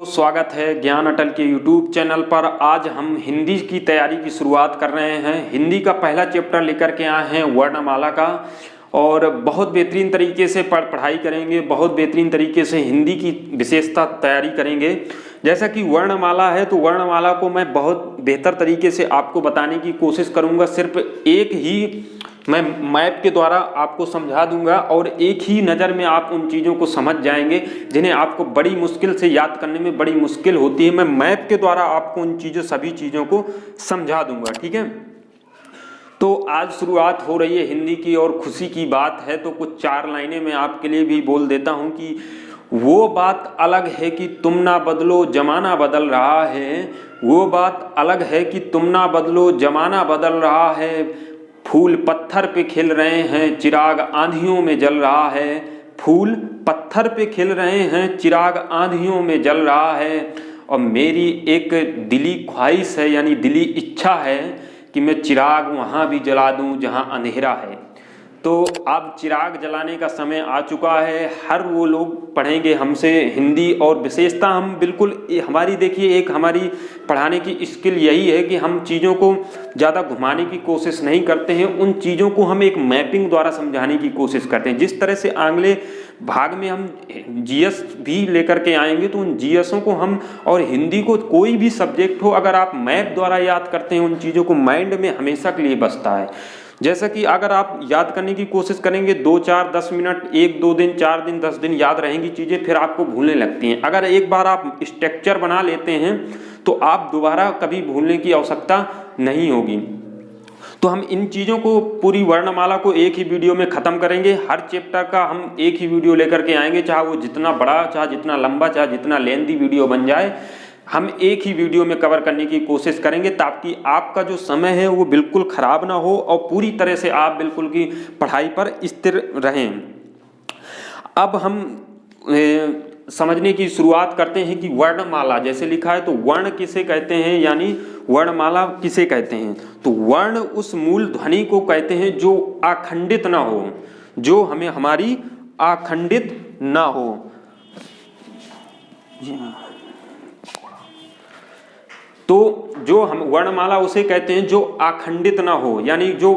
स्वागत है ज्ञान अटल के YouTube चैनल पर। आज हम हिंदी की तैयारी की शुरुआत कर रहे हैं। हिंदी का पहला चैप्टर लेकर के आए हैं वर्णमाला का, और बहुत बेहतरीन तरीके से पढ़ाई करेंगे, बहुत बेहतरीन तरीके से हिंदी की विशेषता तैयारी करेंगे। जैसा कि वर्णमाला है तो वर्णमाला को मैं बहुत बेहतर तरीके से आपको बताने की कोशिश करूँगा। सिर्फ एक ही मैं मैप के द्वारा आपको समझा दूंगा और एक ही नज़र में आप उन चीज़ों को समझ जाएंगे जिन्हें आपको बड़ी मुश्किल से याद करने में बड़ी मुश्किल होती है। मैं मैप के द्वारा आपको उन सभी चीज़ों को समझा दूंगा, ठीक है। तो आज शुरुआत हो रही है हिंदी की, और खुशी की बात है। तो कुछ 4 लाइनें मैं आपके लिए भी बोल देता हूँ कि वो बात अलग है कि तुम ना बदलो जमाना बदल रहा है। वो बात अलग है कि तुम ना बदलो जमाना बदल रहा है। फूल पत्थर पे खिल रहे हैं, चिराग आंधियों में जल रहा है। फूल पत्थर पे खिल रहे हैं, चिराग आंधियों में जल रहा है। और मेरी एक दिली ख्वाहिश है, यानी दिली इच्छा है कि मैं चिराग वहाँ भी जला दूँ जहाँ अंधेरा है। तो अब चिराग जलाने का समय आ चुका है। हर वो लोग पढ़ेंगे हमसे हिंदी, और विशेषता हम बिल्कुल हमारी देखिए, एक हमारी पढ़ाने की स्किल यही है कि हम चीज़ों को ज़्यादा घुमाने की कोशिश नहीं करते हैं। उन चीज़ों को हम एक मैपिंग द्वारा समझाने की कोशिश करते हैं। जिस तरह से अगले भाग में हम जीएस भी लेकर के आएंगे, तो उन जीएसों को हम, और हिंदी को कोई भी सब्जेक्ट हो, अगर आप मैप द्वारा याद करते हैं उन चीज़ों को माइंड में हमेशा के लिए बसता है। जैसा कि अगर आप याद करने की कोशिश करेंगे 2, 4, 10 मिनट, 1, 2 दिन, 4 दिन, 10 दिन याद रहेंगी चीज़ें, फिर आपको भूलने लगती हैं। अगर एक बार आप स्ट्रक्चर बना लेते हैं तो आप दोबारा कभी भूलने की आवश्यकता नहीं होगी। तो हम इन चीज़ों को, पूरी वर्णमाला को एक ही वीडियो में ख़त्म करेंगे। हर चैप्टर का हम एक ही वीडियो लेकर के आएंगे, चाहे वो जितना बड़ा, चाहे जितना लंबा, चाहे जितना लेंथी वीडियो बन जाए, हम एक ही वीडियो में कवर करने की कोशिश करेंगे, ताकि आपका जो समय है वो बिल्कुल ख़राब ना हो और पूरी तरह से आप बिल्कुल की पढ़ाई पर स्थिर रहें। अब हम समझने की शुरुआत करते हैं कि वर्णमाला जैसे लिखा है तो वर्ण किसे कहते हैं, यानी वर्णमाला किसे कहते हैं। तो वर्ण उस मूल ध्वनि को कहते हैं जो अखंडित ना हो, जो हमें हमारी अखंडित ना हो। तो जो हम वर्णमाला उसे कहते हैं जो अखंडित ना हो, यानी जो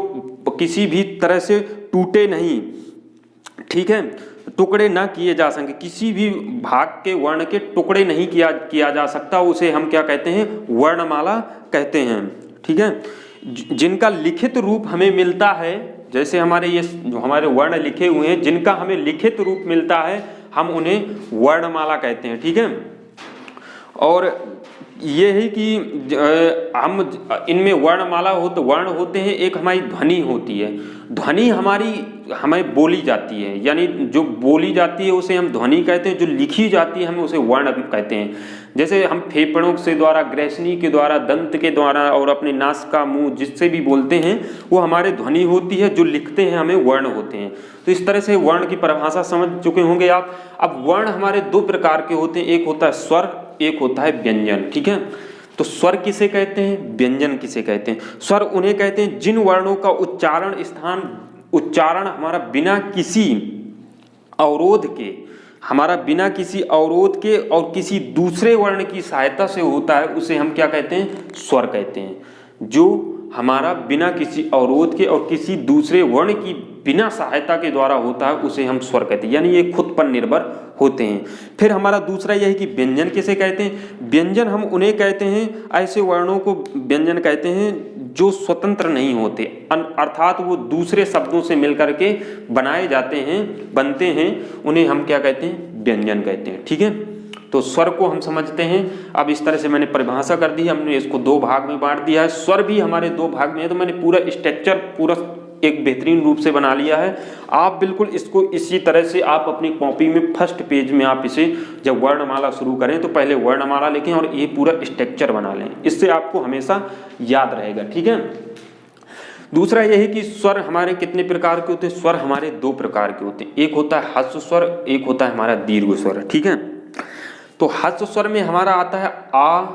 किसी भी तरह से टूटे नहीं, ठीक है, टुकड़े ना किए जा सके, किसी भी भाग के वर्ण के टुकड़े नहीं किया जा सकता, उसे हम क्या कहते हैं, वर्णमाला कहते हैं, ठीक है। जिनका लिखित रूप हमें मिलता है, जैसे हमारे ये जो हमारे वर्ण लिखे हुए हैं, जिनका हमें लिखित रूप मिलता है हम उन्हें वर्णमाला कहते हैं, ठीक है। और ये है कि हम इनमें वर्णमाला हो तो वर्ण होते हैं, एक हमारी ध्वनि होती है। ध्वनि हमारी हमें बोली जाती है, यानी जो बोली जाती है उसे हम ध्वनि कहते हैं, जो लिखी जाती है हमें उसे वर्ण कहते हैं। जैसे हम फेफड़ों से द्वारा, ग्रैसनी के द्वारा, दंत के द्वारा और अपने नासिका, मुंह, जिससे भी बोलते हैं वो हमारे ध्वनि होती है, जो लिखते हैं हमें वर्ण होते हैं। तो इस तरह से वर्ण की परिभाषा समझ चुके होंगे आप। अब वर्ण हमारे 2 प्रकार के होते हैं, एक होता है स्वर, एक होता है व्यंजन, ठीक है। तो स्वर किसे कहते हैं, व्यंजन किसे कहते हैं। स्वर उन्हें कहते हैं जिन वर्णों का उच्चारण हमारा बिना किसी अवरोध के, और किसी दूसरे वर्ण की सहायता से होता है, उसे हम क्या कहते हैं, स्वर कहते हैं। जो हमारा बिना किसी अवरोध के और किसी दूसरे वर्ण की बिना सहायता के द्वारा होता है, उसे हम स्वर कहते हैं, यानी ये खुद पर निर्भर होते हैं। फिर हमारा दूसरा यह है कि व्यंजन किसे कहते हैं। व्यंजन हम उन्हें कहते हैं, ऐसे वर्णों को व्यंजन कहते हैं जो स्वतंत्र नहीं होते, अर्थात वो दूसरे शब्दों से मिलकर के बनाए जाते हैं, बनते हैं, उन्हें हम क्या कहते हैं, व्यंजन कहते हैं, ठीक है। तो स्वर को हम समझते हैं। अब इस तरह से मैंने परिभाषा कर दी है, हमने इसको 2 भाग में बांट दिया है। स्वर भी हमारे 2 भाग में है, तो मैंने पूरा स्ट्रक्चर पूरा एक बेहतरीन रूप से बना लिया है। आप बिल्कुल इसको इसी तरह से आप अपनी कॉपी में फर्स्ट पेज में आप इसे जब वर्णमाला शुरू करें तो पहले वर्णमाला लिखें और ये पूरा स्ट्रक्चर बना लें, इससे आपको हमेशा याद रहेगा, ठीक है। दूसरा यह है कि स्वर हमारे कितने प्रकार के होते हैं। स्वर हमारे 2 प्रकार के होते हैं, एक होता है ह्रस्व स्वर, एक होता है हमारा दीर्घ स्वर, ठीक है। तो ह्रस्व स्वर में हमारा आता है आ,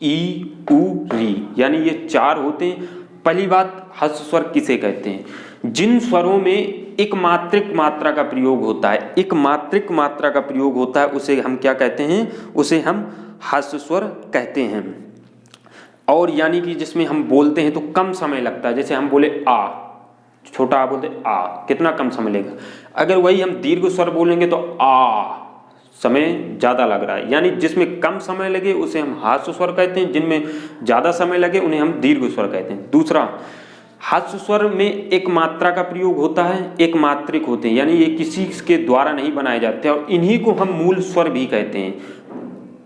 ई, उ, री, यानी ये 4 होते हैं। पहली बात, ह्रस्व स्वर किसे कहते हैं, जिन स्वरों में एक मात्रिक मात्रा का प्रयोग होता है, एक मात्रिक मात्रा का प्रयोग होता है, उसे हम क्या कहते हैं, उसे हम ह्रस्व स्वर कहते हैं। और यानी कि जिसमें हम बोलते हैं तो कम समय लगता है, जैसे हम बोले आ, छोटा आ बोलते आ, कितना कम समय लगेगा। अगर वही हम दीर्घ स्वर बोलेंगे तो आ, समय ज़्यादा लग रहा है। यानी जिसमें कम समय लगे उसे हम ह्रस्व स्वर कहते हैं, जिनमें ज़्यादा समय लगे उन्हें हम दीर्घ स्वर कहते हैं। दूसरा, ह्रस्व स्वर में एक मात्रा का प्रयोग होता है, एक मात्रिक होते हैं, यानी ये किसी के द्वारा नहीं बनाए जाते और इन्हीं को हम मूल स्वर भी कहते हैं।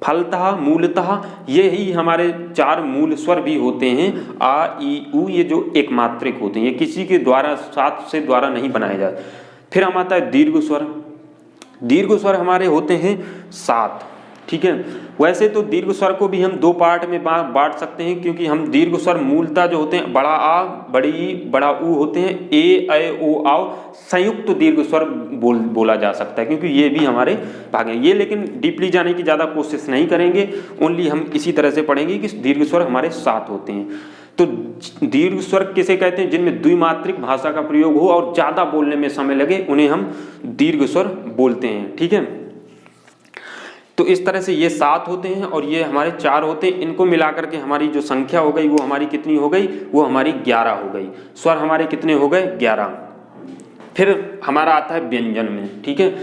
फलतः मूलतः ये ही हमारे 4 मूल स्वर भी होते हैं, आ ई उ, ये जो एक मात्रिक होते हैं, ये किसी के द्वारा साथ से द्वारा नहीं बनाए जाते। फिर हम आता है दीर्घ स्वर। दीर्घ स्वर हमारे होते हैं 7, ठीक है। वैसे तो दीर्घ स्वर को भी हम 2 पार्ट में बांट सकते हैं, क्योंकि हम दीर्घ स्वर मूलतः जो होते हैं बड़ा आ, बड़ी ई, बड़ा ऊ होते हैं, ए ऐ ओ आओ संयुक्त दीर्घ स्वर बोला जा सकता है, क्योंकि ये भी हमारे भाग हैं। ये लेकिन डीपली जाने की ज़्यादा कोशिश नहीं करेंगे, ओनली हम इसी तरह से पढ़ेंगे कि दीर्घ स्वर हमारे 7 होते हैं। तो दीर्घ स्वर किसे कहते हैं? जिनमें द्विमात्रिक भाषा का प्रयोग हो और ज़्यादा बोलने में समय लगे उन्हें हम दीर्घ स्वर बोलते हैं, ठीक है। तो इस तरह से ये 7 होते हैं और ये हमारे 4 होते हैं। इनको मिलाकर के हमारी जो संख्या हो गई वो हमारी कितनी हो गई? वो हमारी 11 हो गई। स्वर हमारे कितने हो गए? 11। फिर हमारा आता है व्यंजन में, ठीक है।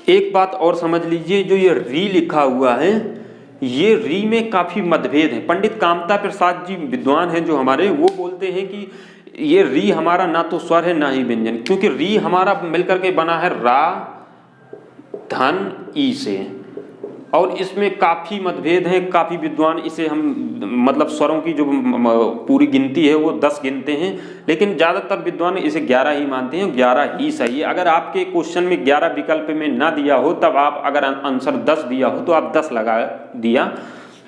एक बात और समझ लीजिए, जो ये री लिखा हुआ है, ये री में काफ़ी मतभेद है। पंडित कामता प्रसाद जी विद्वान हैं जो हमारे, वो बोलते हैं कि ये री हमारा ना तो स्वर है ना ही व्यंजन, क्योंकि री हमारा मिलकर के बना है रा धन ई से, और इसमें काफ़ी मतभेद हैं। काफ़ी विद्वान इसे हम मतलब स्वरों की जो पूरी गिनती है वो 10 गिनते हैं, लेकिन ज़्यादातर विद्वान इसे 11 ही मानते हैं। 11 ही सही है। अगर आपके क्वेश्चन में 11 विकल्प में ना दिया हो, तब आप अगर आंसर 10 दिया हो तो आप 10 लगा दिया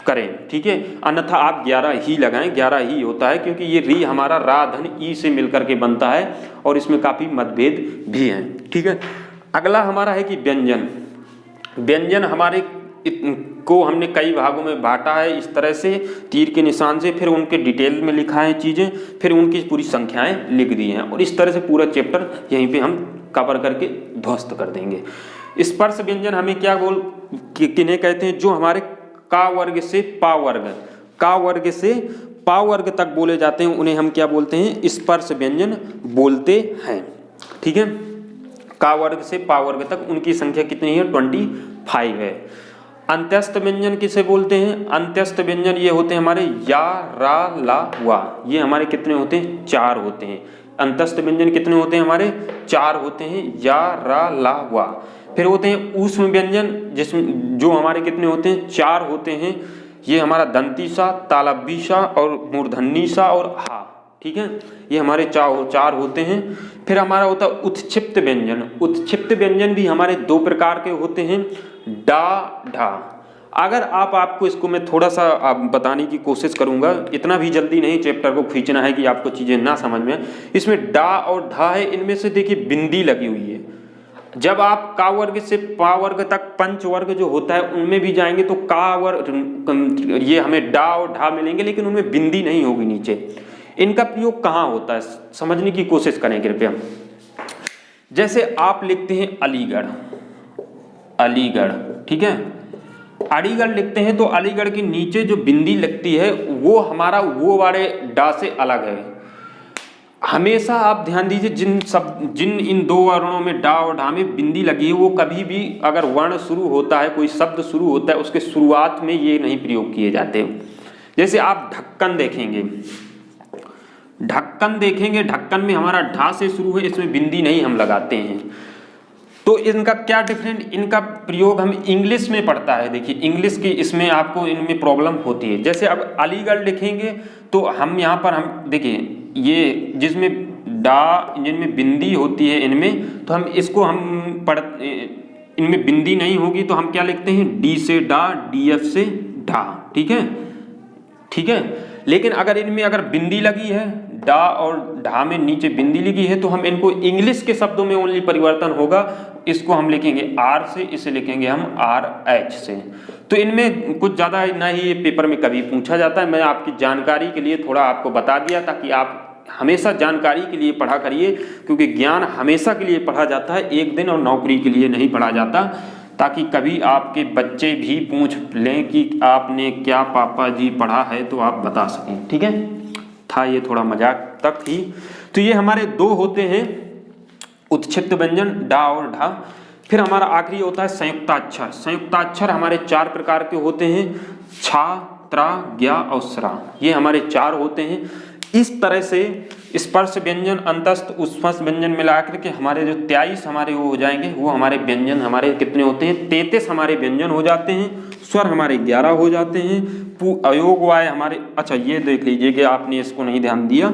करें, ठीक है। अन्यथा आप 11 ही लगाएं, 11 ही होता है, क्योंकि ये री हमारा रा धन ई से मिलकर के बनता है और इसमें काफ़ी मतभेद भी हैं, ठीक है। अगला हमारा है कि व्यंजन। व्यंजन हमारे को हमने कई भागों में बांटा है, इस तरह से तीर के निशान से, फिर उनके डिटेल में लिखा है चीज़ें, फिर उनकी पूरी संख्याएं लिख दी हैं, और इस तरह से पूरा चैप्टर यहीं पे हम कवर करके ध्वस्त कर देंगे। स्पर्श व्यंजन हमें क्या किन्हें कहते हैं? जो हमारे का वर्ग से पा वर्ग, का वर्ग से पा वर्ग तक बोले जाते हैं, उन्हें हम क्या बोलते हैं? स्पर्श व्यंजन बोलते हैं, ठीक है। का वर्ग से पा वर्ग तक उनकी संख्या कितनी है? 25 है। अंत्यस्त व्यंजन किसे बोलते हैं? अंत्यस्त व्यंजन ये होते हैं हमारे या, रा, ला, वा, ये हमारे कितने होते हैं? 4 होते हैं। अंत्यस्त व्यंजन कितने होते हैं हमारे? 4 होते हैं, या, रा, ला, वा। फिर होते हैं ऊष्म व्यंजन, जिसमें जो हमारे कितने होते हैं? 4 होते हैं। ये हमारा दंती सा, तालव्य सा और मूर्धन्य सा और हा, ठीक है। ये हमारे 4 होते हैं। फिर हमारा होता है उत्क्षिप्त व्यंजन। उत्क्षिप्त व्यंजन भी हमारे 2 प्रकार के होते हैं, डा, ढा। अगर आपको इसको मैं थोड़ा सा बताने की कोशिश करूंगा, इतना भी जल्दी नहीं चैप्टर को खींचना है कि आपको चीज़ें ना समझ में। इसमें डा और ढा है, इनमें से देखिए बिंदी लगी हुई है। जब आप का वर्ग से पा वर्ग तक पंच वर्ग जो होता है उनमें भी जाएंगे तो का वर्ग, ये हमें डा और ढा मिलेंगे, लेकिन उनमें बिंदी नहीं होगी नीचे। इनका प्रयोग कहाँ होता है समझने की कोशिश करें कृपया। जैसे आप लिखते हैं अलीगढ़, अलीगढ़, ठीक है। अलीगढ़ लिखते हैं तो अलीगढ़ के नीचे जो बिंदी लगती है वो हमारा वो वाले डा से अलग है। हमेशा आप ध्यान दीजिए, जिन इन 2 वर्णों में डा और ढा में बिंदी लगी है, वो कभी भी अगर वर्ण शुरू होता है, कोई शब्द शुरू होता है, उसके शुरुआत में ये नहीं प्रयोग किए जाते। जैसे आप ढक्कन देखेंगे, ढक्कन देखेंगे, ढक्कन में हमारा ढा से शुरू है, इसमें बिंदी नहीं हम लगाते हैं। तो इनका क्या डिफरेंट, इनका प्रयोग हम इंग्लिश में पढ़ता है। देखिए इंग्लिश की इसमें आपको इनमें प्रॉब्लम होती है। जैसे अब अलीगढ़ लिखेंगे तो हम यहाँ पर हम देखिए ये जिसमें डा, जिनमें बिंदी होती है इनमें, तो हम इसको हम इनमें बिंदी नहीं होगी तो हम क्या लिखते हैं? डी से डा, डी एफ से ढा, ठीक है, ठीक है। लेकिन अगर इनमें अगर बिंदी लगी है, डा और ढा में नीचे बिंदी लगी है, तो हम इनको इंग्लिश के शब्दों में ओनली परिवर्तन होगा। इसको हम लिखेंगे आर से, इसे लिखेंगे हम आर एच से। तो इनमें कुछ ज़्यादा ना ही ये पेपर में कभी पूछा जाता है। मैं आपकी जानकारी के लिए थोड़ा आपको बता दिया ताकि आप हमेशा जानकारी के लिए पढ़ा करिए, क्योंकि ज्ञान हमेशा के लिए पढ़ा जाता है, एक दिन और नौकरी के लिए नहीं पढ़ा जाता। ताकि कभी आपके बच्चे भी पूछ लें कि आपने क्या पापा जी पढ़ा है, तो आप बता सकें। ठीक है, था ये थोड़ा मजाक तक थी। तो ये हमारे दो होते हैं उत्क्षिप्त व्यंजन डा और ढा। फिर हमारा आखिरी होता है संयुक्ताक्षर। संयुक्ताक्षर हमारे 4 प्रकार के होते हैं, छा, त्रा, ज्ञा और स्रा। ये हमारे 4 होते हैं। इस तरह से स्पर्श व्यंजन, अंतस्थ, उस्फस व्यंजन मिलाकर के हमारे जो 23 हमारे वो हो जाएंगे, वो हमारे व्यंजन हमारे कितने होते हैं, 33 हमारे व्यंजन हो जाते हैं। स्वर हमारे 11 हो जाते हैं। अयोग वाय हमारे, अच्छा ये देख लीजिए कि आपने इसको नहीं ध्यान दिया,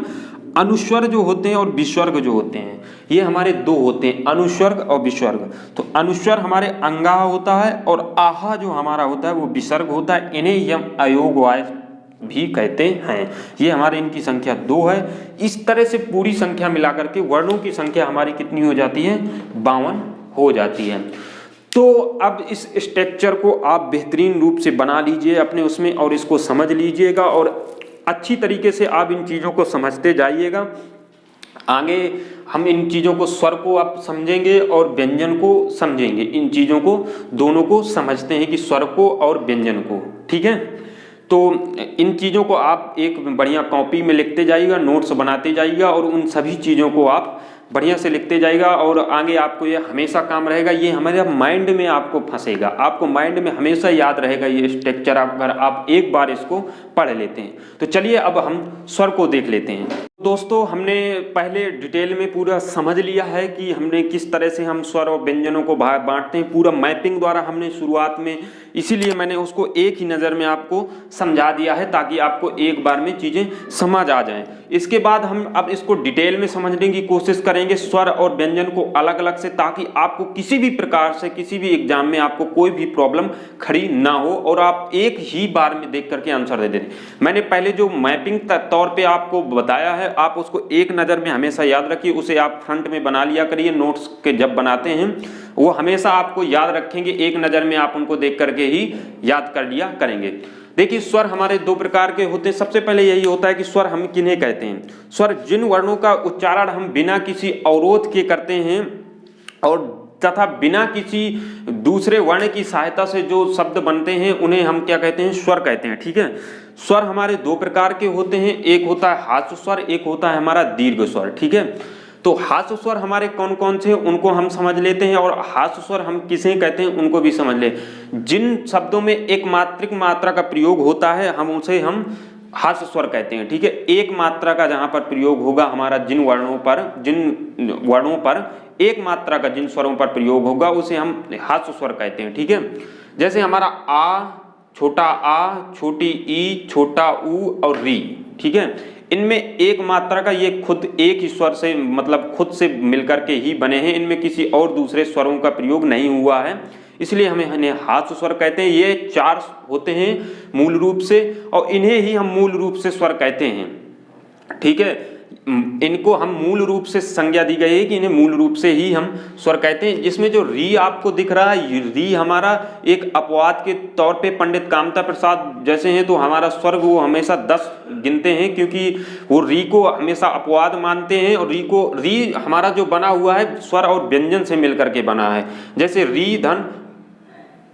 अनुस्वर जो होते हैं और विस्वर्ग जो होते हैं, ये हमारे 2 होते हैं, अनुस्वर्ग और विस्वर्ग। तो अनुस्वर हमारे अंगाह होता है और आहा जो हमारा होता है वो विसर्ग होता है। इन्हें हम अयोग वाय भी कहते हैं। ये हमारे इनकी संख्या 2 है। इस तरह से पूरी संख्या मिलाकर के वर्णों की संख्या हमारी कितनी हो जाती है, 52 हो जाती है। तो अब इस स्ट्रक्चर को आप बेहतरीन रूप से बना लीजिए अपने उसमें और इसको समझ लीजिएगा और अच्छी तरीके से आप इन चीज़ों को समझते जाइएगा। आगे हम इन चीज़ों को, स्वर को आप समझेंगे और व्यंजन को समझेंगे। इन चीज़ों को दोनों को समझते हैं कि स्वर को और व्यंजन को। ठीक है, तो इन चीज़ों को आप एक बढ़िया कॉपी में लिखते जाइएगा, नोट्स बनाते जाइएगा और उन सभी चीज़ों को आप बढ़िया से लिखते जाइएगा और आगे आपको ये हमेशा काम रहेगा। ये हमारे माइंड में आपको फंसेगा, आपको माइंड में हमेशा याद रहेगा ये स्ट्रक्चर, अगर आप एक बार इसको पढ़ लेते हैं। तो चलिए अब हम स्वर को देख लेते हैं। दोस्तों, हमने पहले डिटेल में पूरा समझ लिया है कि हमने किस तरह से हम स्वर और व्यंजनों को बांटते हैं, पूरा मैपिंग द्वारा हमने शुरुआत में, इसीलिए मैंने उसको एक ही नज़र में आपको समझा दिया है ताकि आपको एक बार में चीज़ें समझ आ जाएं। इसके बाद हम अब इसको डिटेल में समझने की कोशिश करेंगे स्वर और व्यंजन को अलग अलग से, ताकि आपको किसी भी प्रकार से किसी भी एग्जाम में आपको कोई भी प्रॉब्लम खड़ी ना हो और आप एक ही बार में देख करके आंसर दे दें। मैंने पहले जो मैपिंग तौर पे आपको बताया है, आप उसको एक नज़र में हमेशा याद रखिए, उसे आप फ्रंट में बना लिया करिए। नोट्स के जब बनाते हैं वो हमेशा आपको याद रखेंगे, एक नज़र में आप उनको देख करके ही याद कर लिया करेंगे। देखिए, स्वर हमारे 2 प्रकार के होते हैं। सबसे पहले यही होता है कि स्वर हम किन्हें कहते हैं। स्वर जिन वर्णों का उच्चारण हम बिना किसी अवरोध के करते हैं और तथा बिना किसी दूसरे वर्ण की सहायता से जो शब्द बनते हैं उन्हें हम क्या कहते हैं, स्वर कहते हैं। ठीक है, स्वर हमारे 2 प्रकार के होते हैं, एक होता है हास्य स्वर, एक होता है हमारा दीर्घ स्वर। ठीक है, तो हास्य स्वर हमारे कौन कौन से हैं उनको हम समझ लेते हैं और हास्य स्वर हम किसे कहते हैं उनको भी समझ ले। जिन शब्दों में एक मात्रिक मात्रा का प्रयोग होता है उसे हम हास्य स्वर कहते हैं। ठीक है, एक मात्रा का जहां पर प्रयोग होगा हमारा, जिन वर्णों पर एक मात्रा का जिन स्वरों पर प्रयोग होगा उसे हम हास्य स्वर कहते हैं। ठीक है, जैसे हमारा आ, छोटा आ, छोटी ई, छोटा ऊ और री। ठीक है, इनमें एक मात्रा का, ये खुद एक ही स्वर से, मतलब खुद से मिलकर के ही बने हैं, इनमें किसी और दूसरे स्वरों का प्रयोग नहीं हुआ है, इसलिए हमें इन्हें हास्य स्वर कहते हैं। ये 4 होते हैं मूल रूप से और इन्हें ही हम मूल रूप से स्वर कहते हैं। ठीक है, इनको हम मूल रूप से संज्ञा दी गई है कि इन्हें मूल रूप से ही हम स्वर कहते हैं। जिसमें जो री आपको दिख रहा है, री हमारा एक अपवाद के तौर पे पंडित कामता प्रसाद जैसे हैं तो हमारा स्वर वो हमेशा 10 गिनते हैं, क्योंकि वो री को हमेशा अपवाद मानते हैं और री हमारा जो बना हुआ है स्वर और व्यंजन से मिलकर के बना है। जैसे री धन,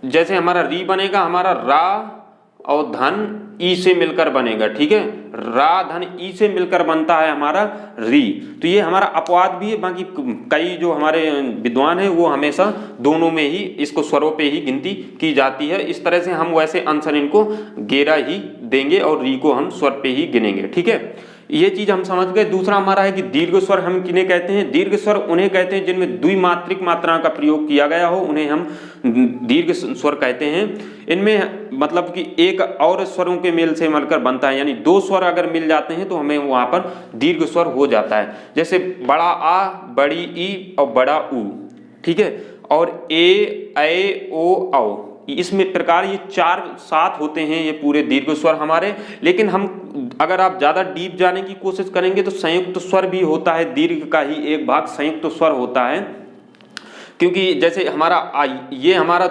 जैसे हमारा री बनेगा हमारा रा और धन ई से मिलकर बनेगा। ठीक है, रा धन ई से मिलकर बनता है हमारा री। तो ये हमारा अपवाद भी है, बाकी कई जो हमारे विद्वान हैं वो हमेशा दोनों में ही इसको स्वरों पे ही गिनती की जाती है। इस तरह से हम वैसे आंसर इनको गेरा ही देंगे और री को हम स्वर पे ही गिनेंगे। ठीक है, ये चीज हम समझ गए। दूसरा हमारा है कि दीर्घ स्वर हम किन्हें कहते हैं। दीर्घ स्वर उन्हें कहते हैं जिनमें द्विमात्रिक मात्रा का प्रयोग किया गया हो, उन्हें हम दीर्घ स्वर कहते हैं। इनमें मतलब कि एक और स्वरों के मेल से मिलकर बनता है, यानी 2 स्वर अगर मिल जाते हैं तो हमें वहां पर दीर्घ स्वर हो जाता है। जैसे बड़ा आ, बड़ी ई और बड़ा ऊ। ठीक है, और ए ओ औ, इसमें प्रकार ये 4-7 होते हैं ये पूरे दीर्घ स्वर हमारे। लेकिन हम अगर आप ज्यादा डीप जाने की कोशिश करेंगे तो संयुक्त स्वर भी होता है, दीर्घ का ही एक भाग संयुक्त स्वर होता है। क्योंकि जैसे हमारा ये हमारा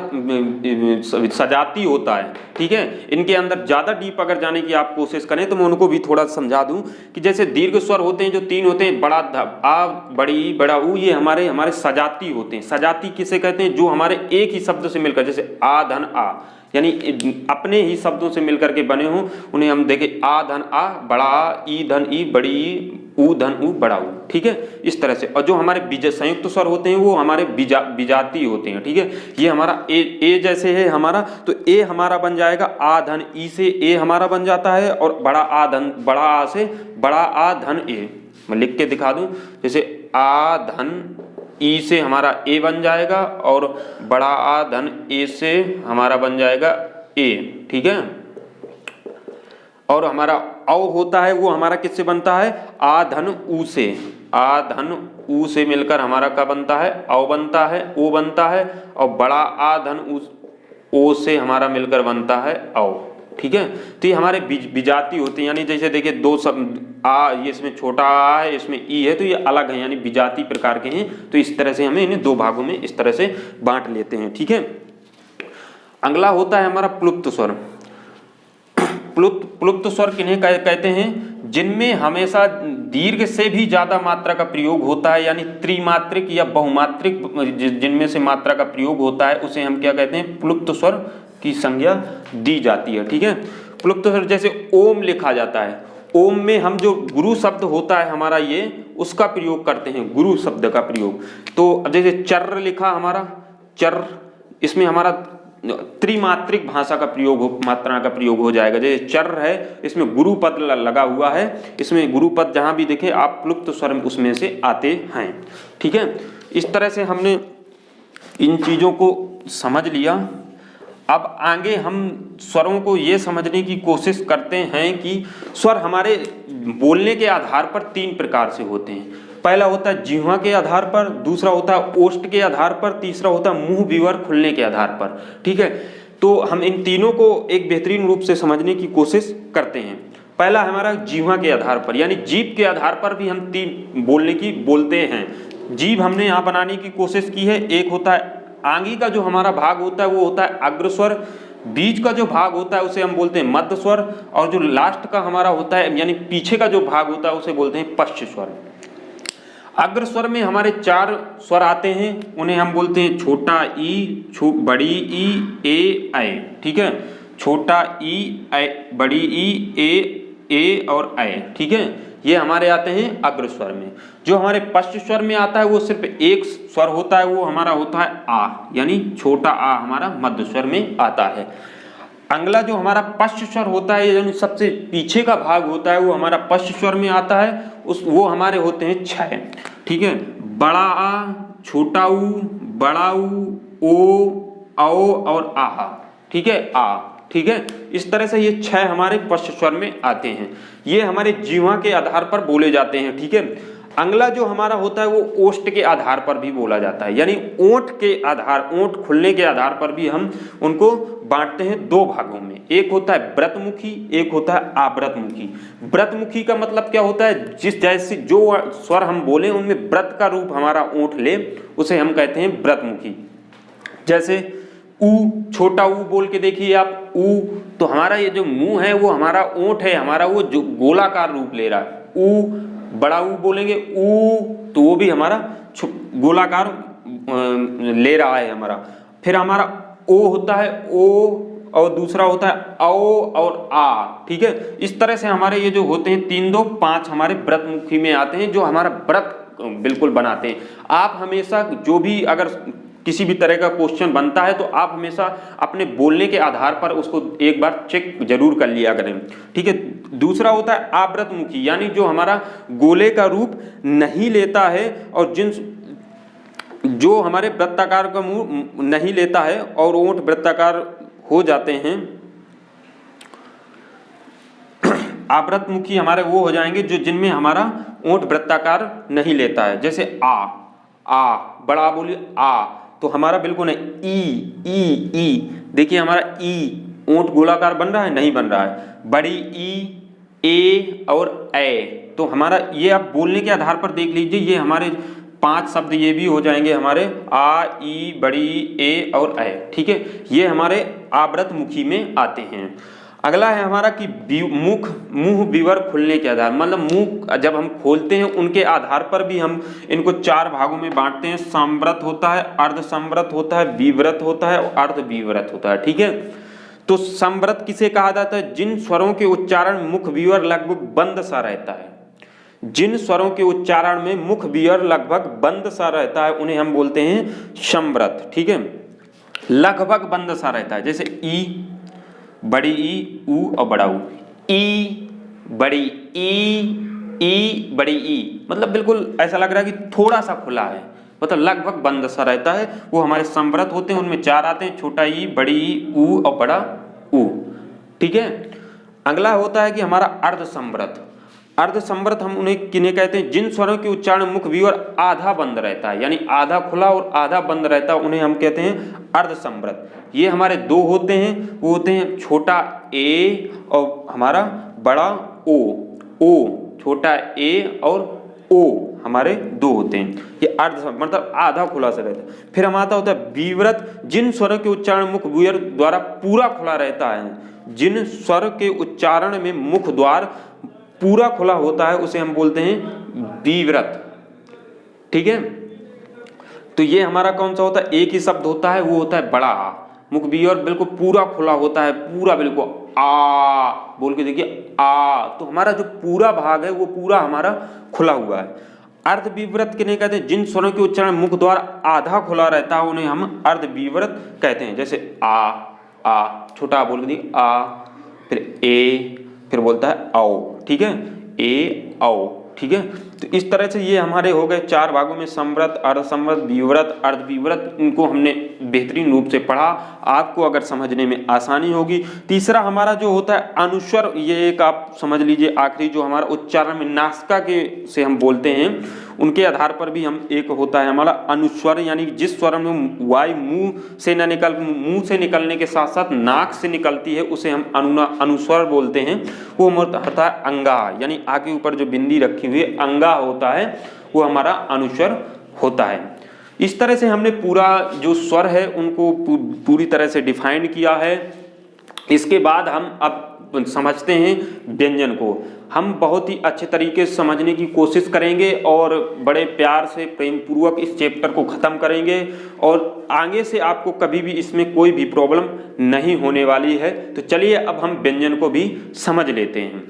सजाती होता है, ठीक है। इनके अंदर ज़्यादा डीप अगर जाने की आप कोशिश करें तो मैं उनको भी थोड़ा समझा दूं कि जैसे दीर्घ स्वर होते हैं जो 3 होते हैं, बड़ा आ, बड़ी, बड़ा ऊ, ये हमारे सजाती होते हैं। सजाती किसे कहते हैं? जो हमारे एक ही शब्द से मिलकर, जैसे आ धन आ, यानी अपने ही शब्दों से मिलकर के बने हों, उन्हें हम देखें आ धन आ, बड़ा आ, ई धन ई, बड़ी ई, ऊ धन ऊ, बड़ा ऊ, ठीक है, इस तरह से। और जो हमारे संयुक्त स्वर होते हैं वो हमारे विजाती होते हैं, ठीक है। ये हमारा ए जैसे है हमारा, तो ए हमारा बन जाएगा आ धन ई से ए हमारा बन जाता है, और बड़ा आ से बड़ा आ धन ए। मैं लिख के दिखा दूं, जैसे आ धन ई से हमारा ए बन जाएगा, और बड़ा आ धन ए से हमारा बन जाएगा ए, ठीक है। और हमारा औ होता है वो हमारा किससे बनता है? आ धन ऊ से, आ धन ऊ से मिलकर हमारा क्या बनता है? औ बनता है, ओ बनता है, और बड़ा आ धन ऊ ओ से हमारा मिलकर बनता है औ, ठीक है। तो ये हमारे विजाती होते हैं, यानी जैसे देखिए दो शब्द आ, ये इसमें छोटा आ है, इसमें ई है, तो ये अलग है, यानी विजाती प्रकार के हैं। तो इस तरह से हमें इन्हें 2 भागों में इस तरह से बांट लेते हैं, ठीक है। अगला होता है हमारा प्लुप्त स्वर। प्लुप्त स्वर किन्हें कहते हैं? जिनमें हमेशा दीर्घ से भी ज्यादा मात्रा का प्रयोग होता है, यानी त्रिमात्रिक या बहुमात्रिक जिनमें से मात्रा का प्रयोग होता है, उसे हम क्या कहते हैं? प्लुप्त स्वर की संज्ञा दी जाती है, ठीक है। प्लुप्त स्वर जैसे ओम लिखा जाता है, ओम में हम जो गुरु शब्द होता है हमारा, ये उसका प्रयोग करते हैं, गुरु शब्द का प्रयोग। तो जैसे चर्र लिखा हमारा, चर्र, इसमें हमारा त्रिमात्रिक भाषा का प्रयोग, मात्रा का प्रयोग हो जाएगा। जैसे चर्र है, इसमें गुरु पद लगा हुआ है, इसमें गुरु पद जहां भी देखे आप प्लुप्त स्वर उसमें से आते हैं, ठीक है। इस तरह से हमने इन चीजों को समझ लिया। अब आगे हम स्वरों को ये समझने की कोशिश करते हैं कि स्वर हमारे बोलने के आधार पर 3 प्रकार से होते हैं। पहला होता है जिह्वा के आधार पर, दूसरा होता है ओष्ठ के आधार पर, तीसरा होता है मुंह विवर खुलने के आधार पर, ठीक है। तो हम इन तीनों को एक बेहतरीन रूप से समझने की कोशिश करते हैं। पहला हमारा जिह्वा के आधार पर, यानी जीभ के आधार पर भी हम 3 बोलते हैं। जीभ हमने यहाँ बनाने की कोशिश की है। एक होता है आंगी का जो हमारा भाग होता है वो होता है अग्रस्वर, बीच का जो भाग होता है उसे हम बोलते हैं मध्य स्वर, और जो लास्ट का हमारा होता है यानी पीछे का जो भाग होता है उसे बोलते हैं पश्च स्वर। अग्र स्वर में हमारे 4 स्वर आते हैं, उन्हें हम बोलते हैं छोटा ई, बड़ी ई, ए, ठीक है। छोटा ई, बड़ी ई, ए और ऐ, ठीक है। ये हमारे आते हैं अग्र स्वर में। जो हमारे पश्च स्वर में आता है वो सिर्फ एक स्वर होता है, वो हमारा होता है आ, यानी छोटा आ हमारा मध्य स्वर में आता है। अगला जो हमारा पश्च स्वर होता है, यानी सबसे पीछे का भाग होता है, वो हमारा पश्च स्वर में आता है, वो हमारे होते हैं 6, ठीक है। बड़ा आ, छोटा ऊ, बड़ा ऊ, ओ, औ और आहा, ठीक है, आ, ठीक है। इस तरह से ये 6 हमारे पश्च स्वर में आते हैं। ये हमारे जिह्वा के आधार पर बोले जाते हैं, ठीक है। अगला जो हमारा होता है वो ओष्ठ के आधार पर भी बोला जाता है, यानी ओंठ के आधार, ओंठ खुलने के आधार पर भी हम उनको बांटते हैं 2 भागों में। एक होता है व्रतमुखी, एक होता है आवृतमुखी। व्रतमुखी का मतलब क्या होता है? जैसे जो स्वर हम बोले उनमें व्रत का रूप हमारा ओंठ ले, उसे हम कहते हैं व्रतमुखी। जैसे ऊ, छोटा ऊ बोल के देखिए आप, ऊ, तो हमारा ये जो मुंह है वो हमारा ओंठ है, हमारा वो जो गोलाकार रूप ले रहा है। ऊ, बड़ा ऊ बोलेंगे ऊ, तो वो भी हमारा गोलाकार ले रहा है हमारा। फिर हमारा ओ होता है ओ, और दूसरा होता है औ और आ, ठीक है। इस तरह से हमारे ये जो होते हैं 3, 2, 5 हमारे व्रतमुखी में आते हैं, जो हमारा व्रत बिल्कुल बनाते हैं। आप हमेशा जो भी अगर किसी भी तरह का क्वेश्चन बनता है तो आप हमेशा अपने बोलने के आधार पर उसको एक बार चेक जरूर कर लिया करें, ठीक है। दूसरा होता है आवृतमुखी, यानी जो हमारा गोले का रूप नहीं लेता है, और जो हमारे वृत्ताकार का मुंह नहीं लेता है और ओंठ वृत्ताकार हो जाते हैं। आवृतमुखी हमारे वो हो जाएंगे जो जिनमें हमारा ओंठ वृत्ताकार नहीं लेता है। जैसे आ, बड़ा बोलिए आ, तो हमारा बिल्कुल ई, देखिए हमारा ई ओंठ गोलाकार बन रहा है, नहीं बन रहा है। बड़ी ई, ए और ए, तो हमारा ये आप बोलने के आधार पर देख लीजिए, ये हमारे 5 शब्द ये भी हो जाएंगे हमारे आ, ई, बड़ी, ए और ऐ, ठीक है। ये हमारे आवृत मुखी में आते हैं। अगला है हमारा कि मुंह विवर खुलने के आधार, मतलब मुंह जब हम खोलते हैं उनके आधार पर भी हम इनको 4 भागों में बांटते हैं। संवृत होता है, अर्ध संवृत होता है, विवृत होता है और अर्ध विवृत होता है, ठीक है। तो संवृत किसे कहा जाता है? जिन स्वरों के उच्चारण मुख विवर लगभग बंद सा रहता है, जिन स्वरों के उच्चारण में मुख विवर लगभग बंद सा रहता है उन्हें हम बोलते हैं संवृत, ठीक है। लगभग बंद सा रहता है, जैसे ई, बड़ी ई, ऊ और बड़ा ऊ। ई बड़ी ई बड़ी ई, मतलब बिल्कुल ऐसा लग रहा है कि थोड़ा सा खुला है, मतलब लगभग बंद सा रहता है। वो हमारे संवृत होते हैं, उनमें 4 आते हैं, छोटा ई, बड़ी ई, ऊ और बड़ा ऊ, ठीक है। अगला होता है कि हमारा अर्ध संवृत। अर्ध संवृत हम उन्हें किन्हें कहते हैं? जिन स्वरों के उच्चारण मुख विवर आधा बंद रहता है, यानी आधा खुला और आधा बंद रहता है, उन्हें हम कहते हैं अर्ध संवृत। ये हमारे 2 होते हैं, वो होते हैं छोटा ए और हमारा बड़ा ओ। ओ, छोटा ए और ओ हमारे 2 होते हैं। ये अर्ध मतलब आधा खुला सा रहता है। फिर हमारा होता है विवृत। जिन स्वरों के उच्चारण मुख विवर द्वारा पूरा खुला रहता है, जिन स्वर के उच्चारण में मुख द्वार पूरा खुला होता है उसे हम बोलते हैं विवृत, ठीक है। तो ये हमारा कौन सा होता है? एक ही शब्द होता है, वो होता है बड़ा आ। मुख विवर बिल्कुल पूरा खुला होता है, पूरा बिल्कुल आ बोल के देखिए आ, तो हमारा जो पूरा भाग है वो पूरा हमारा खुला हुआ है। अर्ध विवृत किन्हें कहते हैं? जिन स्वरों के उच्चारण मुख द्वार आधा खुला रहता है उन्हें हम अर्ध विवृत कहते हैं। जैसे आ छोटा बोल के देखिए आ, फिर ए, फिर बोलता है आओ, ठीक है, ए आओ, ठीक है। तो इस तरह से ये हमारे हो गए 4 भागों में संवृत, अर्ध संवृत, विवृत, अर्ध विवृत। इनको हमने बेहतरीन रूप से पढ़ा, आपको अगर समझने में आसानी होगी। तीसरा हमारा जो होता है अनुस्वर, ये एक आप समझ लीजिए आखिरी जो हमारा उच्चारण में नासिका के से हम बोलते हैं, उनके आधार पर भी हम एक होता है हमारा अनुस्वर, यानी जिस स्वर में वायु मुंह से निकलने के साथ साथ नाक से निकलती है उसे हम अनुस्वर बोलते हैं। वो होता है अंगा, यानी आगे ऊपर जो बिंदी रखी हुई है अंगा होता है, वो हमारा अनुस्वर होता है। इस तरह से हमने पूरा जो स्वर है उनको पूरी तरह से डिफाइन किया है। इसके बाद हम अब समझते हैं व्यंजन को। हम बहुत ही अच्छे तरीके से समझने की कोशिश करेंगे और बड़े प्यार से प्रेम पूर्वक इस चैप्टर को ख़त्म करेंगे, और आगे से आपको कभी भी इसमें कोई भी प्रॉब्लम नहीं होने वाली है। तो चलिए अब हम व्यंजन को भी समझ लेते हैं।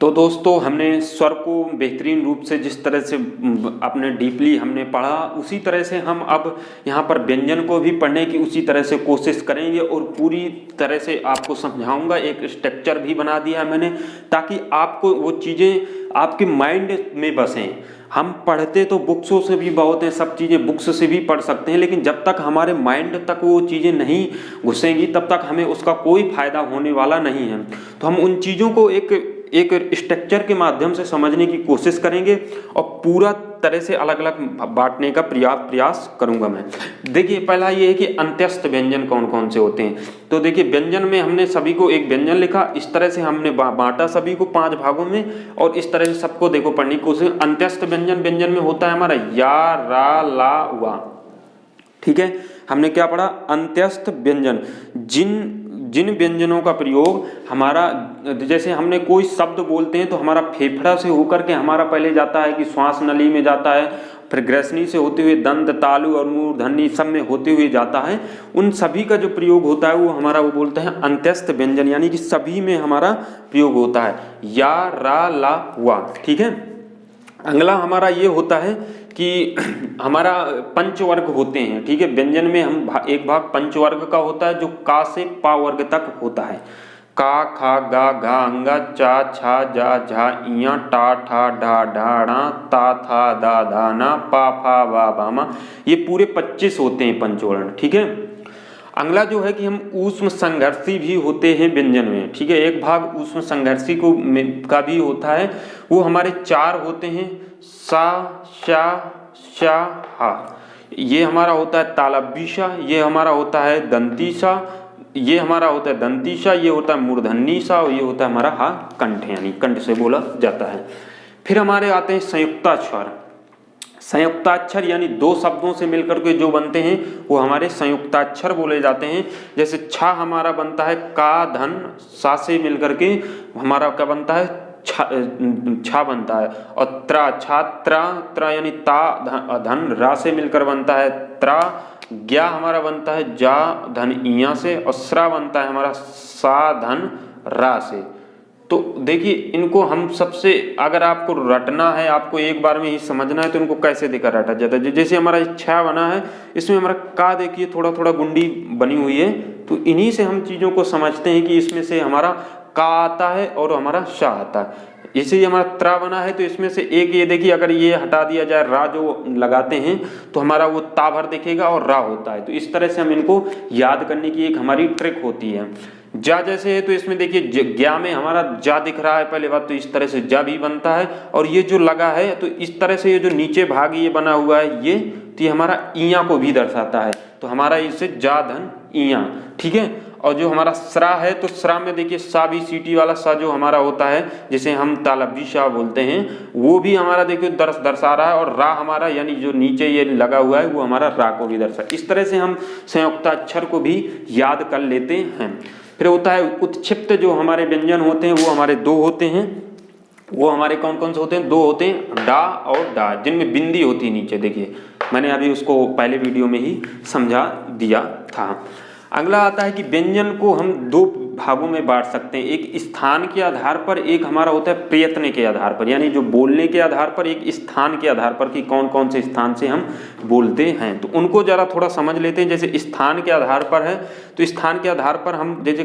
तो दोस्तों, हमने स्वर को बेहतरीन रूप से जिस तरह से अपने डीपली हमने पढ़ा, उसी तरह से हम अब यहाँ पर व्यंजन को भी पढ़ने की उसी तरह से कोशिश करेंगे और पूरी तरह से आपको समझाऊंगा। एक स्ट्रक्चर भी बना दिया है मैंने, ताकि आपको वो चीज़ें आपके माइंड में बसें। हम पढ़ते तो बुक्सों से भी बहुत हैं, सब चीज़ें बुक्स से भी पढ़ सकते हैं, लेकिन जब तक हमारे माइंड तक वो चीज़ें नहीं घुसेंगी तब तक हमें उसका कोई फायदा होने वाला नहीं है। तो हम उन चीज़ों को एक स्ट्रक्चर के माध्यम से समझने की कोशिश करेंगे और पूरा तरह से अलग अलग बांटने का प्रयास करूंगा मैं। देखिए, पहला ये है कि अंत्यस्थ व्यंजन कौन कौन से होते हैं। तो देखिए, व्यंजन में हमने सभी को एक व्यंजन लिखा, इस तरह से हमने बांटा सभी को 5 भागों में, और इस तरह से सबको देखो पढ़ने की कोशिश। अंत्यस्थ व्यंजन में होता है हमारा या, रा, ला, वा, ठीक है। हमने क्या पढ़ा? अंत्यस्थ व्यंजन, जिन व्यंजनों का प्रयोग हमारा, जैसे हमने कोई शब्द बोलते हैं तो हमारा फेफड़ा से होकर के हमारा पहले जाता है कि श्वास नली में जाता है, फिर ग्रसनी से होते हुए दंत, तालु और मूर्धन्य सब में होते हुए जाता है। उन सभी का जो प्रयोग होता है वो हमारा वो बोलते हैं अंत्यस्थ व्यंजन, यानी कि सभी में हमारा प्रयोग होता है या, रा, ला, वा, ठीक है। अगला हमारा ये होता है कि हमारा पंचवर्ग होते हैं, ठीक है। व्यंजन में हम एक भाग पंचवर्ग का होता है जो का से पा वर्ग तक होता है। का, खा, गा, घा, अंगा, चा, छा, जा, झा, इया, टा, ठा, डा, ढा, ता, था, दा, धाना, पा, फा, वा, भामा, ये पूरे 25 होते हैं पंचवर्ण, ठीक है। अगला जो है कि हम ऊष्म संघर्षी भी होते हैं व्यंजन में, ठीक है। एक भाग ऊष्म संघर्षी का भी होता है, वो हमारे 4 होते हैं। सा, शा, शा, हा, ये हमारा होता है तालव्यशा, ये हमारा होता है दंतीसा, ये हमारा होता है दंतीसा, ये होता है मूर्धन्यसा, और ये होता है हमारा हा कंठ, यानी कंठ से बोला जाता है। फिर हमारे आते हैं संयुक्ता स्वर। संयुक्ताक्षर यानी दो शब्दों से मिलकर के जो बनते हैं वो हमारे संयुक्ताक्षर बोले जाते हैं। जैसे छा हमारा बनता है का धन सा से मिलकर के हमारा क्या बनता है छा बनता है, और त्रा छात्रा त्रा यानी ता धन रा से मिलकर बनता है त्रा। ज्ञा हमारा बनता है जा धन इया से, और श्रा बनता है हमारा सा धन रा से। तो देखिए इनको हम सबसे अगर आपको रटना है, आपको एक बार में ही समझना है तो इनको कैसे देकर रटा जाता है। जैसे हमारा छा बना है, इसमें हमारा का देखिए थोड़ा थोड़ा गुंडी बनी हुई है, तो इन्हीं से हम चीज़ों को समझते हैं कि इसमें से हमारा का आता है और हमारा शा आता है। इसे ही हमारा त्रा बना है, तो इसमें से एक ये देखिए अगर ये हटा दिया जाए रा जो लगाते हैं तो हमारा वो ता भर दिखेगा और रा होता है। तो इस तरह से हम इनको याद करने की एक हमारी ट्रिक होती है। जा जैसे है तो इसमें देखिए ज्ञा में हमारा जा दिख रहा है पहले बात, तो इस तरह से जा भी बनता है, और ये जो लगा है तो इस तरह से ये जो नीचे भाग ये बना हुआ है ये, तो ये हमारा इया को भी दर्शाता है, तो हमारा इससे जा धन इया, ठीक है। और जो हमारा स्रा है तो स्रा में देखिए सा भी सीटी वाला सा जो हमारा होता है जिसे हम तालब्बी शाह बोलते हैं, वो भी हमारा देखिए दर्शा रहा है, और रा हमारा यानी जो नीचे ये लगा हुआ है वो हमारा रा को भी दर्शा। इस तरह से हम संयुक्ताक्षर को भी याद कर लेते हैं। फिर होता है उत्क्षिप्त, जो हमारे व्यंजन होते हैं वो हमारे दो होते हैं। वो हमारे कौन कौन से होते हैं? दो होते हैं, डा और डा, जिनमें बिंदी होती है नीचे। देखिए मैंने अभी उसको पहले वीडियो में ही समझा दिया था। अगला आता है कि व्यंजन को हम दो भागों में बांट सकते हैं, एक स्थान के आधार पर, एक हमारा होता है प्रयत्न के आधार पर, यानी जो बोलने के आधार पर, एक स्थान के आधार पर कि कौन कौन से स्थान से हम बोलते हैं। तो उनको जरा थोड़ा समझ लेते हैं। जैसे स्थान के आधार पर है तो स्थान के आधार पर हम जैसे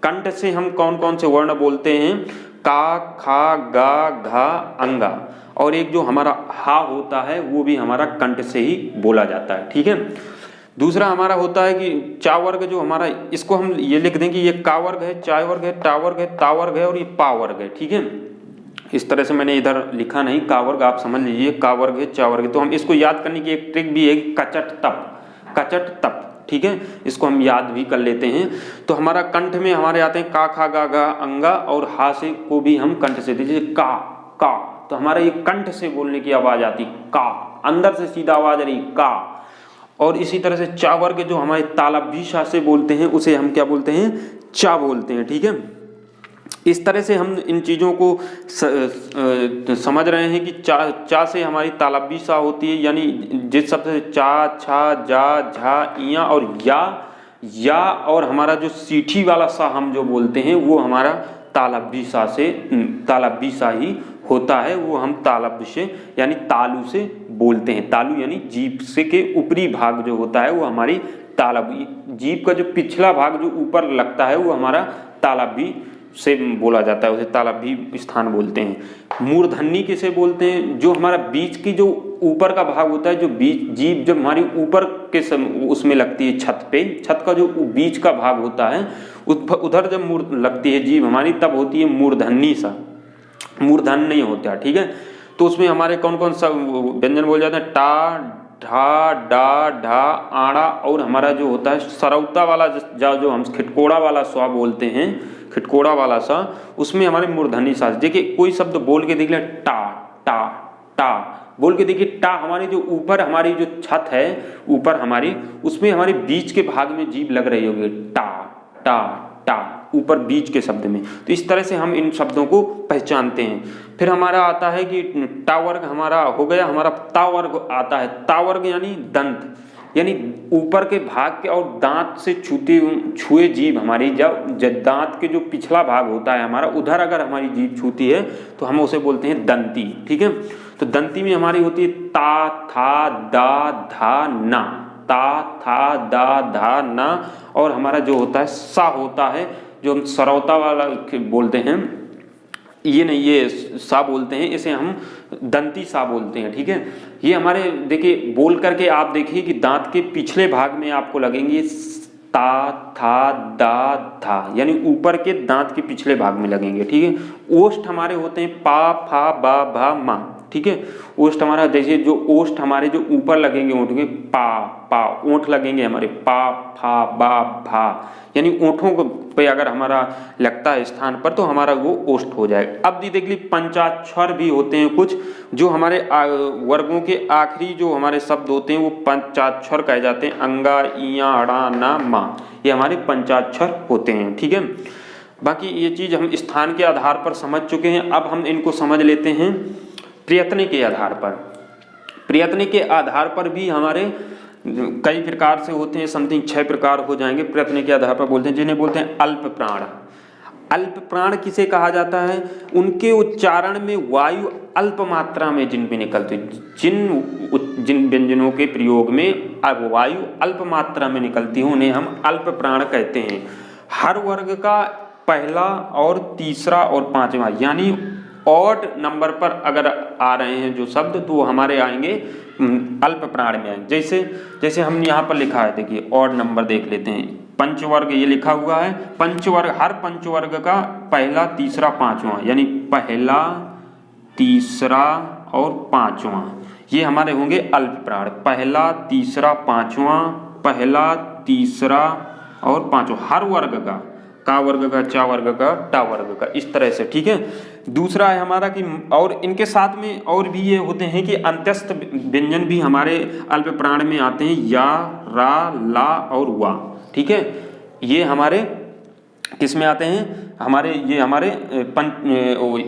कंठ से हम कौन कौन से वर्ण बोलते हैं, का खा गा घा अंगा, और एक जो हमारा हा होता है वो भी हमारा कंठ से ही बोला जाता है, ठीक है। दूसरा हमारा होता है कि चा वर्ग, जो हमारा इसको हम ये लिख दें कि ये का वर्ग है, चा वर्ग है, टा वर्ग है, ता वर्ग है, और ये पा वर्ग है, ठीक है। इस तरह से मैंने इधर लिखा नहीं, का वर्ग आप समझ लीजिए, का वर्ग है, चा वर्ग है। तो हम इसको याद करने की एक ट्रिक भी है, कचट तप, कचट तप, ठीक है। इसको हम याद भी कर लेते हैं। तो हमारा कंठ में हमारे आते हैं का खा गा गा अंगा, और हा से को भी हम कंठ से दीजिए का, तो हमारा ये कंठ से बोलने की आवाज आती का, अंदर से सीधा आवाज आ रही का। और इसी तरह से चा वर्ग जो हमारे तालब्बी शाह से बोलते हैं उसे हम क्या बोलते हैं? चा बोलते हैं, ठीक है। इस तरह से हम इन चीज़ों को समझ रहे हैं कि चा से हमारी तालब्बी शाह होती है, यानी जिस शब्द से चा छा जा झा इया और या और हमारा जो सीठी वाला सा हम जो बोलते हैं वो हमारा तालब्बी शाह ही होता है। वो हम तालब्य से यानी तालु से बोलते हैं। तालु यानी जीभ से के ऊपरी भाग जो होता है वो हमारी तालब्य, जीभ का जो पिछला भाग जो ऊपर लगता है वो हमारा तालब्य से बोला जाता है, उसे तालब्य स्थान बोलते हैं। मूर्धन्य किसे बोलते हैं? जो हमारा बीच की जो ऊपर का भाग होता है, जो बीच जीभ जब हमारी ऊपर के उसमें लगती है छत पे, छत का जो बीच का भाग होता है उधर जब लगती है जीभ हमारी, तब होती है मूर्धन्य सा, मूर्धन्य नहीं होता, ठीक है। तो उसमें हमारे कौन कौन सा व्यंजन बोल जाते हैं? टा ढा डा ढा आड़ा, और हमारा जो होता है सरौता वाला जो हम खिटकोड़ा वाला स्वा बोलते हैं, खिटकोड़ा वाला सा, उसमें हमारे मूर्धन्य सा। देखिए कोई शब्द बोल के देख ले, टा टा टा बोल के देखिए, टा हमारी जो ऊपर हमारी जो छत है ऊपर हमारी, उसमें हमारे बीच के भाग में जीभ लग रही होगी, टा टा टा, ऊपर बीच के शब्द में। तो इस तरह से हम इन शब्दों को पहचानते हैं। फिर हमारा आता है कि टा वर्ग हमारा हो गया, हमारा ता वर्ग आता है। ता वर्ग यानी दंत, यानी ऊपर के भाग के और दांत से छुए जीभ हमारी, जब दांत के जो पिछला भाग होता है हमारा उधर अगर हमारी जीभ छूती है तो हम उसे बोलते हैं दंती, ठीक है। तो दंती में हमारी होती है ता था दा धा ना, ता था दा धा ना, और हमारा जो होता है सा होता है, जो हम सरौता वाला बोलते हैं, ये नहीं, ये सा बोलते हैं, इसे हम दंती सा बोलते हैं, ठीक है। ये हमारे देखिए बोल करके आप देखिए कि दांत के पिछले भाग में आपको लगेंगे ता था दा था, यानी ऊपर के दांत के पिछले भाग में लगेंगे, ठीक है। ओष्ठ हमारे होते हैं पा फा बा भा मा, ठीक है। ओष्ठ हमारा जैसे जो ओष्ठ हमारे जो ऊपर लगेंगे ओंठ के पा पा ओंठ लगेंगे हमारे पा फा बा भा, यानी ओंठों को पे अगर हमारा लगता है स्थान पर तो हमारा वो ओष्ठ हो जाएगा। अब देख लीजिए पंचाक्षर भी होते हैं कुछ, जो हमारे वर्गों के आखिरी जो हमारे शब्द होते हैं वो पंचाक्षर कहे जाते हैं। अंगा, इया, अड़ा, ना, मा, ये हमारे पंचाक्षर होते हैं, ठीक है। बाकी ये चीज़ हम स्थान के आधार पर समझ चुके हैं। अब हम इनको समझ लेते हैं प्रयत्न के आधार पर। प्रयत्न के आधार पर भी हमारे कई प्रकार से होते हैं, समथिंग 6 प्रकार हो जाएंगे। प्रयत्न के आधार पर बोलते हैं, जिन्हें बोलते हैं अल्प प्राण। अल्प प्राण किसे कहा जाता है? उनके उच्चारण में वायु अल्प मात्रा में जिन भी निकलती, जिन व्यंजनों के प्रयोग में अब वायु अल्प मात्रा में निकलती है उन्हें हम अल्प प्राण कहते हैं। हर वर्ग का पहला और तीसरा और पांचवा यानी ऑड नंबर पर अगर आ रहे हैं जो शब्द तो वो हमारे आएंगे अल्प प्राण में आएंगे। जैसे हम यहाँ पर लिखा है, देखिए ऑड नंबर देख लेते हैं। पंचवर्ग ये लिखा हुआ है, पंचवर्ग हर पंचवर्ग का पहला तीसरा पांचवा यानी पहला तीसरा और पांचवा ये हमारे होंगे अल्प प्राण। पहला तीसरा पांचवा, पहला तीसरा और पांचवा, हर वर्ग का वर्ग का, चा वर्ग का, टा वर्ग का, इस तरह से, ठीक है। दूसरा है हमारा कि और इनके साथ में और भी ये होते हैं कि अंत्यस्थ व्यंजन भी हमारे अल्प प्राण में आते हैं, या, रा, ला और वा, ठीक है। ये हमारे किस में आते हैं? ये हमारे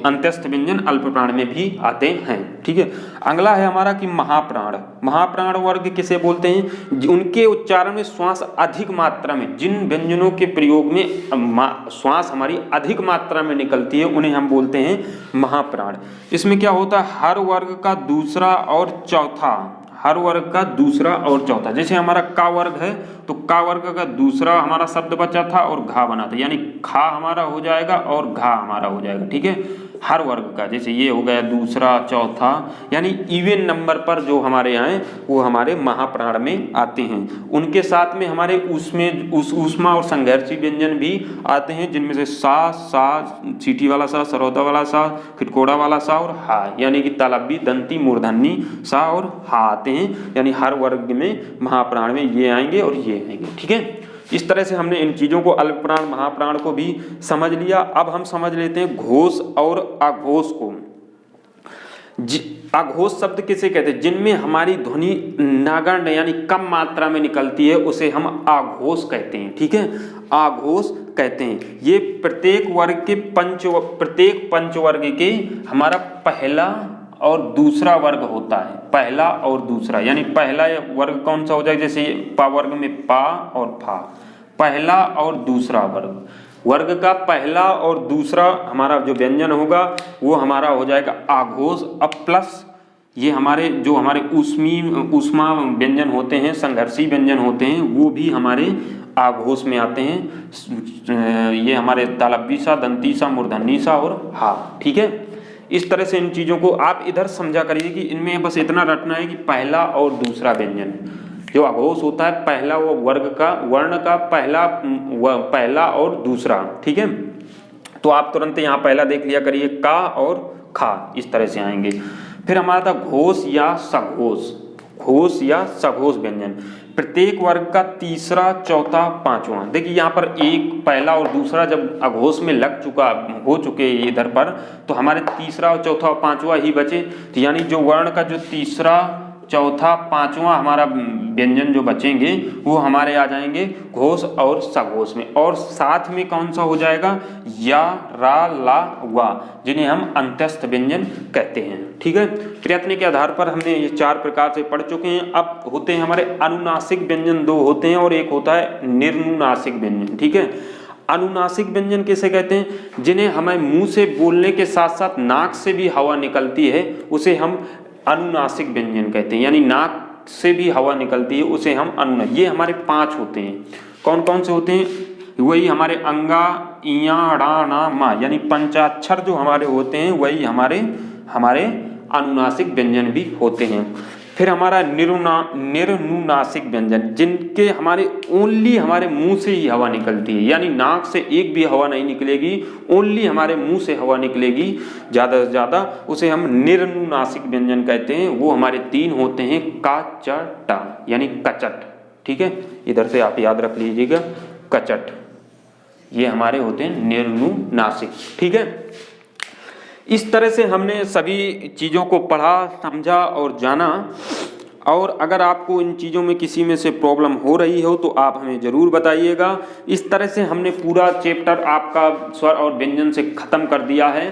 अंत्यस्थ व्यंजन अल्प प्राण में भी आते हैं, ठीक है। अगला है हमारा कि महाप्राण। महाप्राण वर्ग किसे बोलते हैं? उनके उच्चारण में श्वास अधिक मात्रा में, जिन व्यंजनों के प्रयोग में श्वास हमारी अधिक मात्रा में निकलती है उन्हें हम बोलते हैं महाप्राण। इसमें क्या होता है? हर वर्ग का दूसरा और चौथा, हर वर्ग का दूसरा और चौथा। जैसे हमारा का वर्ग है तो का वर्ग का दूसरा हमारा शब्द बचा था और घा बना था, यानी खा हमारा हो जाएगा और घा हमारा हो जाएगा, ठीक है। हर वर्ग का जैसे ये हो गया दूसरा चौथा, यानी इवन नंबर पर जो हमारे यहाँ वो हमारे महाप्राण में आते हैं। उनके साथ में हमारे ऊष्मा और संघर्षी व्यंजन भी आते हैं, जिनमें से सा, चीटी वाला सा, सरौदा वाला सा, खिटकोड़ा वाला सा और हा, यानी कि तालब्बी, दंती, मूर्धन्य सा और हा आते हैं। यानी हर वर्ग में महाप्राण में ये आएंगे और ये आएंगे, ठीक है। इस तरह से हमने इन चीज़ों को अल्प प्राण महाप्राण को भी समझ लिया। अब हम समझ लेते हैं घोष और अघोष को। अघोष शब्द किसे कहते हैं? जिनमें हमारी ध्वनि नगण्य यानी कम मात्रा में निकलती है उसे हम अघोष कहते हैं, ठीक है। अघोष कहते हैं। ये प्रत्येक पंचवर्ग के हमारा पहला और दूसरा वर्ग होता है। पहला और दूसरा यानी पहला वर्ग कौन सा हो जाएगा? जैसे पा वर्ग में पा और फा, पहला और दूसरा वर्ग का पहला और दूसरा हमारा जो व्यंजन होगा वो हमारा हो जाएगा आघोष। अब प्लस ये हमारे जो हमारे ऊष्मा व्यंजन होते हैं, संघर्षी व्यंजन होते हैं, वो भी हमारे आघोष में आते हैं। ये हमारे तालब्बी सा, दंती सा, मूर्धन्य सा और हा, ठीक है। इस तरह से इन चीज़ों को आप इधर समझा करिए कि इनमें बस इतना रटना है कि पहला और दूसरा व्यंजन जो अघोष होता है, पहला वो वर्ग का वर्ण का पहला और दूसरा, ठीक है। तो आप तुरंत यहाँ पहला देख लिया करिए, का और खा, इस तरह से आएंगे। फिर हमारा था घोष या सघोष। घोष या सघोष व्यंजन प्रत्येक वर्ग का तीसरा, चौथा, पांचवा। देखिए यहाँ पर एक पहला और दूसरा जब अघोष में हो चुके इधर पर, तो हमारे तीसरा और चौथा और पांचवा ही बचे। तो यानी जो वर्ण का जो तीसरा, चौथा, पांचवा हमारा व्यंजन जो बचेंगे वो हमारे आ जाएंगे घोष और सघोष में। और साथ में कौन सा हो जाएगा? या, रा, ला, वा, जिन्हें हम अंत्यस्थ व्यंजन कहते हैं, ठीक है। प्रयत्न के आधार पर हमने ये 4 प्रकार से पढ़ चुके हैं। अब होते हैं हमारे अनुनासिक व्यंजन, 2 होते हैं और एक होता है निर्नुनासिक व्यंजन, ठीक है। अनुनासिक व्यंजन किसे कहते हैं? जिन्हें हमें मुंह से बोलने के साथ साथ नाक से भी हवा निकलती है, उसे हम अनुनासिक व्यंजन कहते हैं। यानी नाक से भी हवा निकलती है, उसे हम अनुनासिक। ये हमारे 5 होते हैं। कौन कौन से होते हैं? वही हमारे अंगा, इया, ड़ा, ना, मा, यानी पंचाक्षर जो हमारे होते हैं वही हमारे अनुनासिक व्यंजन भी होते हैं। फिर हमारा निर्नुनासिक व्यंजन, जिनके ओनली हमारे मुंह से ही हवा निकलती है, यानी नाक से एक भी हवा नहीं निकलेगी, ओनली हमारे मुंह से हवा निकलेगी ज़्यादा से ज़्यादा, उसे हम निर्नुनासिक व्यंजन कहते हैं। वो हमारे 3 होते हैं, का, च, ट, यानी कचट। ठीक है, इधर से आप याद रख लीजिएगा, कचट, ये हमारे होते हैं निर्नुनासिक। ठीक है, इस तरह से हमने सभी चीज़ों को पढ़ा, समझा और जाना। और अगर आपको इन चीज़ों में किसी में से प्रॉब्लम हो रही हो तो आप हमें ज़रूर बताइएगा। इस तरह से हमने पूरा चैप्टर आपका स्वर और व्यंजन से ख़त्म कर दिया है।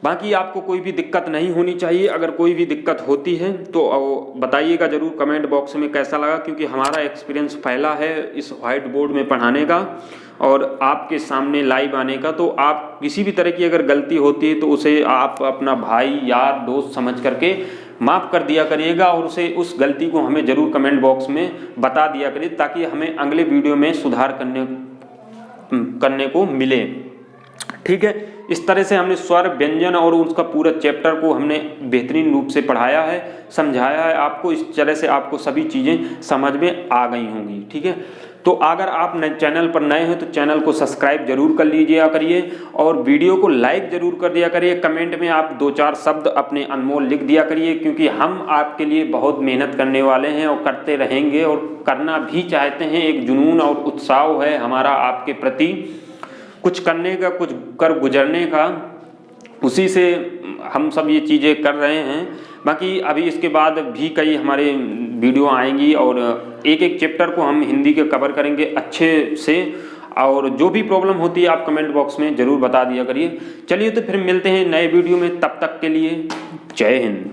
बाकी आपको कोई भी दिक्कत नहीं होनी चाहिए। अगर कोई भी दिक्कत होती है तो बताइएगा ज़रूर कमेंट बॉक्स में कैसा लगा, क्योंकि हमारा एक्सपीरियंस पहला है इस व्हाइट बोर्ड में पढ़ाने का और आपके सामने लाइव आने का। तो आप किसी भी तरह की अगर गलती होती है तो उसे आप अपना भाई, यार, दोस्त समझ करके माफ़ कर दिया करिएगा और उस गलती को हमें ज़रूर कमेंट बॉक्स में बता दिया करिए, ताकि हमें अगले वीडियो में सुधार करने को मिले। ठीक है, इस तरह से हमने स्वर, व्यंजन और उसका पूरा चैप्टर को हमने बेहतरीन रूप से पढ़ाया है, समझाया है आपको। इस तरह से आपको सभी चीज़ें समझ में आ गई होंगी। ठीक है, तो अगर आप चैनल पर नए हैं तो चैनल को सब्सक्राइब जरूर कर लीजिए करिए और वीडियो को लाइक जरूर कर दिया करिए। कमेंट में आप 2-4 शब्द अपने अनमोल लिख दिया करिए, क्योंकि हम आपके लिए बहुत मेहनत करने वाले हैं और करते रहेंगे और करना भी चाहते हैं। एक जुनून और उत्साह है हमारा आपके प्रति, कुछ करने का, कुछ कर गुजरने का, उसी से हम सब ये चीज़ें कर रहे हैं। बाकी अभी इसके बाद भी कई हमारे वीडियो आएंगी और एक एक चैप्टर को हम हिंदी के कवर करेंगे अच्छे से। और जो भी प्रॉब्लम होती है आप कमेंट बॉक्स में ज़रूर बता दिया करिए। चलिए तो फिर मिलते हैं नए वीडियो में, तब तक के लिए जय हिंद।